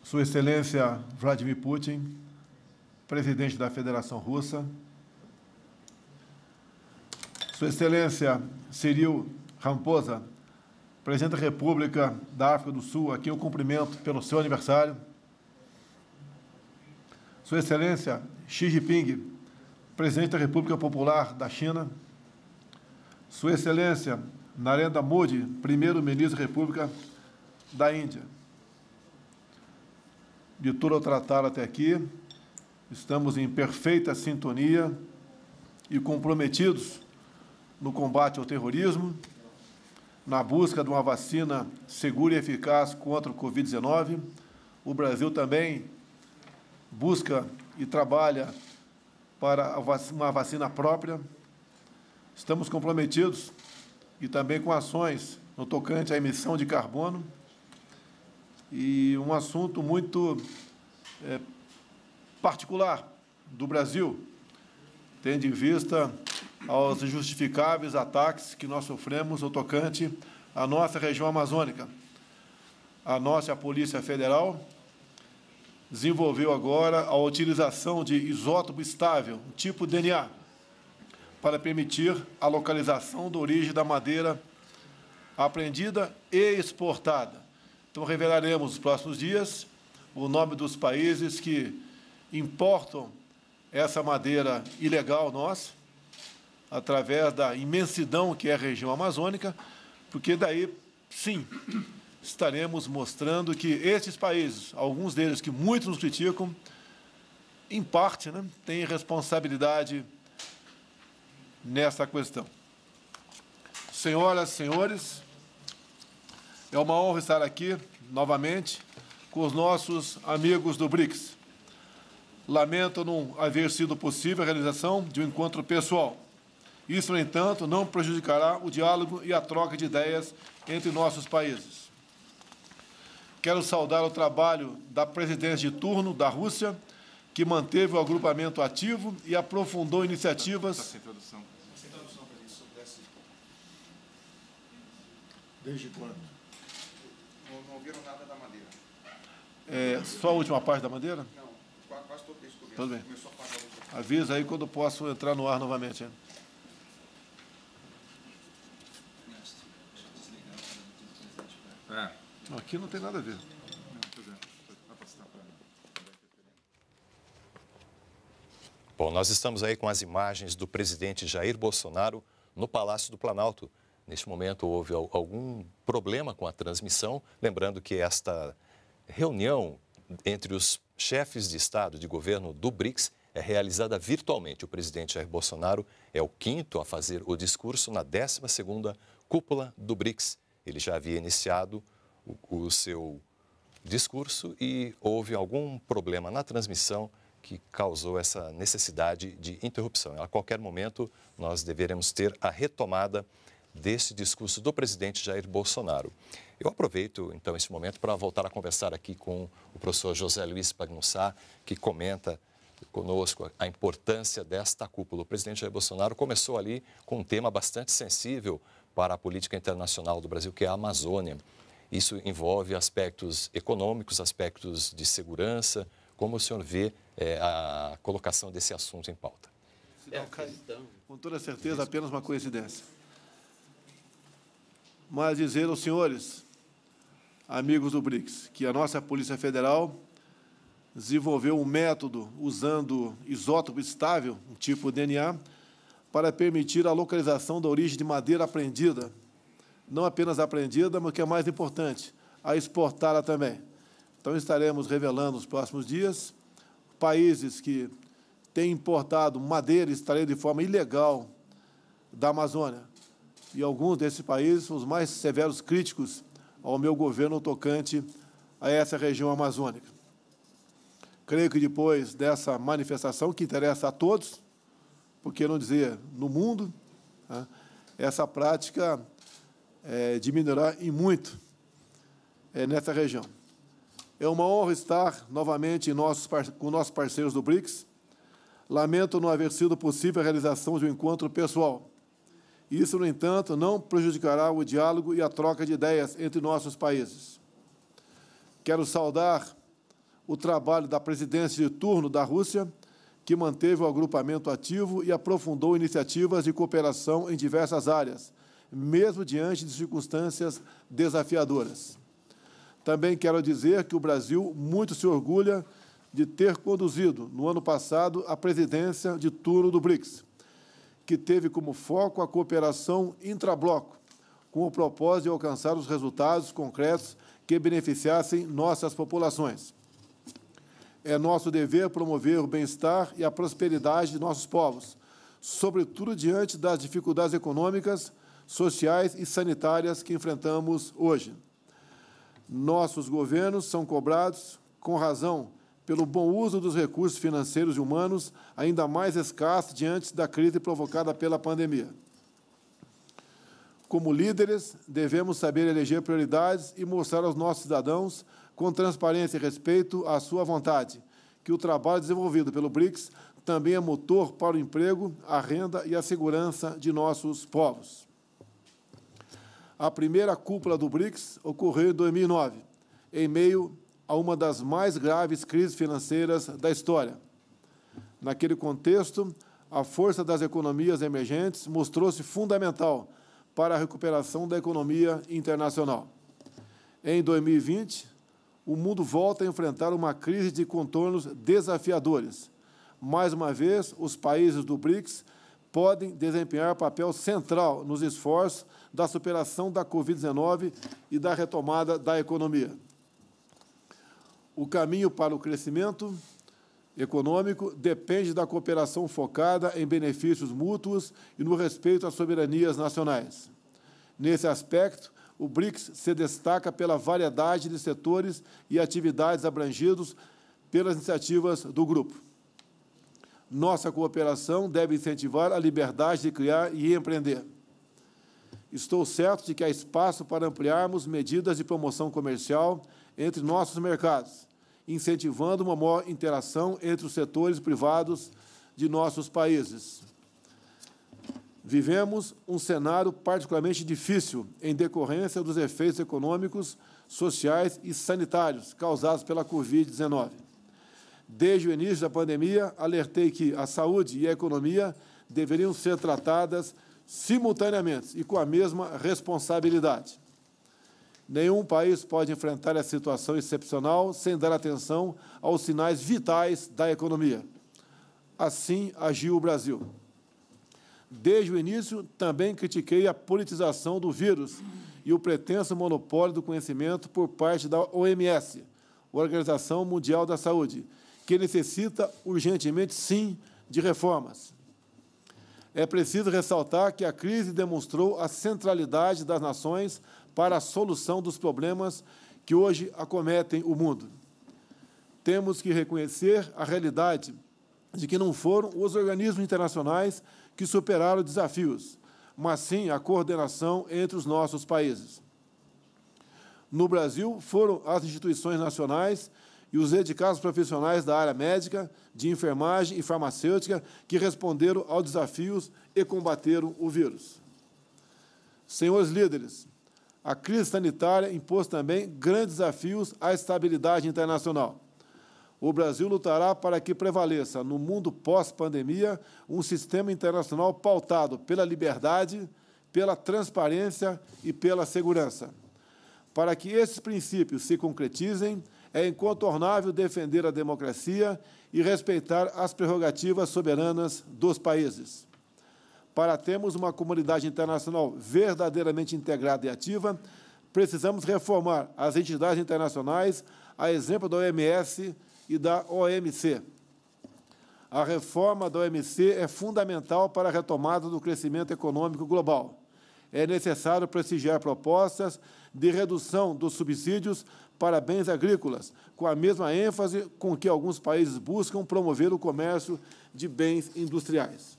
Sua Excelência Vladimir Putin, presidente da Federação Russa, Sua Excelência Cyril Ramaphosa, presidente da República da África do Sul, a quem eu cumprimento pelo seu aniversário, Sua Excelência Xi Jinping, presidente da República Popular da China, Sua Excelência Narendra Modi, primeiro-ministro da República da Índia. De tudo ao tratar até aqui, estamos em perfeita sintonia e comprometidos no combate ao terrorismo, na busca de uma vacina segura e eficaz contra o Covid-19. O Brasil também busca e trabalha para uma vacina própria. Estamos comprometidos e também com ações no tocante à emissão de carbono e um assunto muito particular do Brasil, tendo em vista aos injustificáveis ataques que nós sofremos no tocante à nossa região amazônica. A nossa Polícia Federal desenvolveu agora a utilização de isótopo estável, tipo DNA, para permitir a localização da origem da madeira apreendida e exportada. Então, revelaremos nos próximos dias o nome dos países que importam essa madeira ilegal nossa, através da imensidão que é a região amazônica, porque daí, sim, estaremos mostrando que esses países, alguns deles que muitos nos criticam, em parte, têm responsabilidade nessa questão. Senhoras e senhores, é uma honra estar aqui, novamente, com os nossos amigos do BRICS. Lamento não haver sido possível a realização de um encontro pessoal. Isso, no entanto, não prejudicará o diálogo e a troca de ideias entre nossos países. Quero saudar o trabalho da presidência de turno da Rússia, que manteve o agrupamento ativo e aprofundou iniciativas... Sem tradução. Sem tradução, presidente, se pudesse... Desde quando? Não ouviram nada da madeira. Só a última parte da madeira? Não, quase todo esse começo. Tudo bem. Começou a falar outra. Avisa aí quando posso entrar no ar novamente. Hein? Não, aqui não tem nada a ver. Bom, nós estamos aí com as imagens do presidente Jair Bolsonaro no Palácio do Planalto. Neste momento houve algum problema com a transmissão, lembrando que esta reunião entre os chefes de Estado e de governo do BRICS é realizada virtualmente. O presidente Jair Bolsonaro é o quinto a fazer o discurso na 12ª cúpula do BRICS. Ele já havia iniciado o seu discurso e houve algum problema na transmissão que causou essa necessidade de interrupção. A qualquer momento, nós deveremos ter a retomada desse discurso do presidente Jair Bolsonaro. Eu aproveito, então, esse momento para voltar a conversar aqui com o professor José Luiz Pagnussá, que comenta conosco a importância desta cúpula. O presidente Jair Bolsonaro começou ali com um tema bastante sensível para a política internacional do Brasil, que é a Amazônia. Isso envolve aspectos econômicos, aspectos de segurança. Como o senhor vê a colocação desse assunto em pauta? Com toda certeza, apenas uma coincidência. Mas dizer aos senhores, amigos do BRICS, que a nossa Polícia Federal desenvolveu um método usando isótopo estável, um tipo DNA, para permitir a localização da origem de madeira apreendida. Não apenas apreendida, mas o que é mais importante, a exportá-la também. Então, estaremos revelando nos próximos dias países que têm importado madeira extraída de forma ilegal da Amazônia. E alguns desses países são os mais severos críticos ao meu governo tocante a essa região amazônica. Creio que depois dessa manifestação, que interessa a todos, por que não dizer no mundo, essa prática diminuirá em muito nessa região. É uma honra estar novamente com nossos parceiros do BRICS. Lamento não haver sido possível a realização de um encontro pessoal. Isso, no entanto, não prejudicará o diálogo e a troca de ideias entre nossos países. Quero saudar o trabalho da presidência de turno da Rússia, que manteve o agrupamento ativo e aprofundou iniciativas de cooperação em diversas áreas, mesmo diante de circunstâncias desafiadoras. Também quero dizer que o Brasil muito se orgulha de ter conduzido, no ano passado, a presidência de turno do BRICS, que teve como foco a cooperação intrabloco, com o propósito de alcançar os resultados concretos que beneficiassem nossas populações. É nosso dever promover o bem-estar e a prosperidade de nossos povos, sobretudo diante das dificuldades econômicas, sociais e sanitárias que enfrentamos hoje. Nossos governos são cobrados, com razão, pelo bom uso dos recursos financeiros e humanos, ainda mais escassos diante da crise provocada pela pandemia. Como líderes, devemos saber eleger prioridades e mostrar aos nossos cidadãos, com transparência e respeito à sua vontade, que o trabalho desenvolvido pelo BRICS também é motor para o emprego, a renda e a segurança de nossos povos. A primeira cúpula do BRICS ocorreu em 2009, em meio a uma das mais graves crises financeiras da história. Naquele contexto, a força das economias emergentes mostrou-se fundamental para a recuperação da economia internacional. Em 2020, o mundo volta a enfrentar uma crise de contornos desafiadores. Mais uma vez, os países do BRICS podem desempenhar papel central nos esforços da superação da Covid-19 e da retomada da economia. O caminho para o crescimento econômico depende da cooperação focada em benefícios mútuos e no respeito às soberanias nacionais. Nesse aspecto, o BRICS se destaca pela variedade de setores e atividades abrangidos pelas iniciativas do grupo. Nossa cooperação deve incentivar a liberdade de criar e empreender. Estou certo de que há espaço para ampliarmos medidas de promoção comercial entre nossos mercados, incentivando uma maior interação entre os setores privados de nossos países. Vivemos um cenário particularmente difícil em decorrência dos efeitos econômicos, sociais e sanitários causados pela Covid-19. Desde o início da pandemia, alertei que a saúde e a economia deveriam ser tratadas simultaneamente e com a mesma responsabilidade. Nenhum país pode enfrentar essa situação excepcional sem dar atenção aos sinais vitais da economia. Assim agiu o Brasil. Desde o início, também critiquei a politização do vírus e o pretenso monopólio do conhecimento por parte da OMS, Organização Mundial da Saúde, que necessita urgentemente, sim, de reformas. É preciso ressaltar que a crise demonstrou a centralidade das nações para a solução dos problemas que hoje acometem o mundo. Temos que reconhecer a realidade de que não foram os organismos internacionais que superaram desafios, mas sim a coordenação entre os nossos países. No Brasil, foram as instituições nacionais e os dedicados profissionais da área médica, de enfermagem e farmacêutica que responderam aos desafios e combateram o vírus. Senhores líderes, a crise sanitária impôs também grandes desafios à estabilidade internacional. O Brasil lutará para que prevaleça, no mundo pós-pandemia, um sistema internacional pautado pela liberdade, pela transparência e pela segurança. Para que esses princípios se concretizem, é incontornável defender a democracia e respeitar as prerrogativas soberanas dos países. Para termos uma comunidade internacional verdadeiramente integrada e ativa, precisamos reformar as entidades internacionais, a exemplo da OMS e da OMC. A reforma da OMC é fundamental para a retomada do crescimento econômico global. É necessário prestigiar propostas de redução dos subsídios para bens agrícolas, com a mesma ênfase com que alguns países buscam promover o comércio de bens industriais.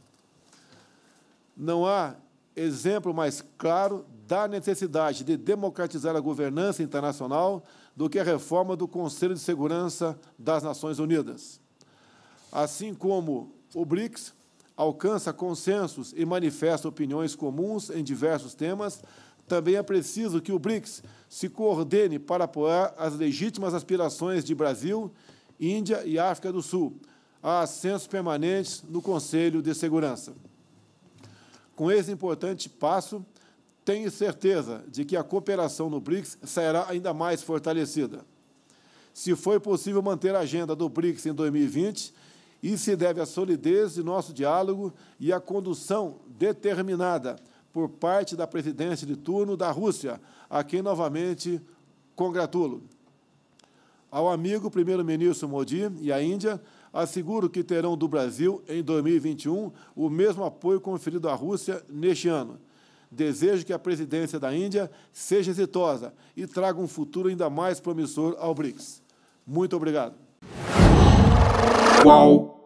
Não há exemplo mais claro da necessidade de democratizar a governança internacional do que a reforma do Conselho de Segurança das Nações Unidas. Assim como o BRICS alcança consensos e manifesta opiniões comuns em diversos temas, também é preciso que o BRICS se coordene para apoiar as legítimas aspirações de Brasil Índia e África do Sul, a assentos permanentes no Conselho de Segurança. Com esse importante passo, tenho certeza de que a cooperação no BRICS será ainda mais fortalecida. Se foi possível manter a agenda do BRICS em 2020, isso se deve à solidez de nosso diálogo e à condução determinada por parte da presidência de turno da Rússia, a quem novamente congratulo. Ao amigo primeiro-ministro Modi e à Índia, asseguro que terão do Brasil, em 2021, o mesmo apoio conferido à Rússia neste ano. Desejo que a presidência da Índia seja exitosa e traga um futuro ainda mais promissor ao BRICS. Muito obrigado. Qual